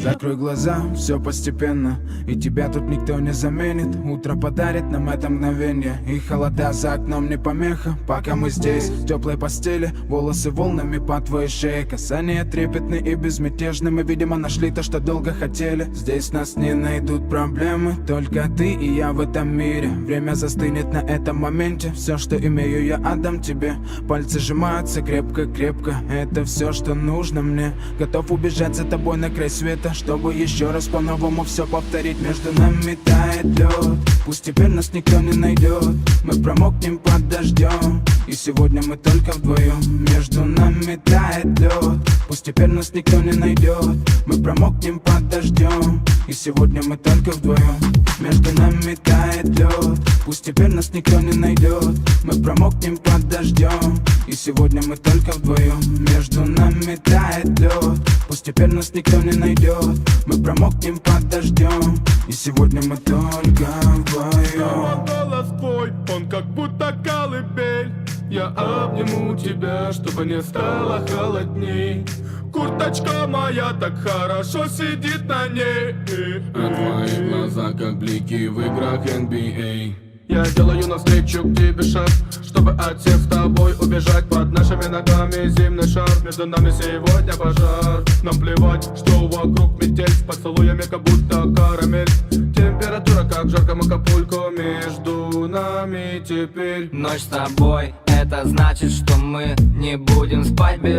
Закрой глаза, все постепенно, и тебя тут никто не заменит. Утро подарит нам это мгновенье, и холода за окном не помеха. Пока мы здесь, в теплой постели, волосы волнами по твоей шее. Касания трепетны и безмятежны, мы, видимо, нашли то, что долго хотели. Здесь нас не найдут проблемы, только ты и я в этом мире. Время застынет на этом моменте, все, что имею, я отдам тебе. Пальцы сжимаются крепко-крепко, это все, что нужно мне. Готов убежать за тобой на край света, чтобы еще раз по-новому все повторить. Между нами тает лед, пусть теперь нас никто не найдет. Мы промокнем под дождем, и сегодня мы только вдвоем. Между нами тает лед, пусть теперь нас никто не найдет. Мы промокнем под дождем, и сегодня мы только вдвоем. Между нами тает лед, пусть теперь нас никто не найдет. Мы промокнем под дождем, и сегодня мы только вдвоем. Между нами тает лед, пусть теперь нас никто не найдет. Мы промокнем под дождем, и сегодня мы только вдвоем. Голос твой, он как будто колыбель. Я обниму тебя, чтобы не стало холодней. Курточка моя так хорошо сидит на ней. А твои глаза как блики в играх NBA. Я делаю навстречу к тебе шаг, чтобы от всех с тобой убежать. Под нашими ногами зимний шар, между нами сегодня пожар. Нам плевать, что вокруг метель, с поцелуями как будто карамель. Температура как в жарком Акапулько, между нами теперь ночь с тобой, это значит, что мы не будем спать без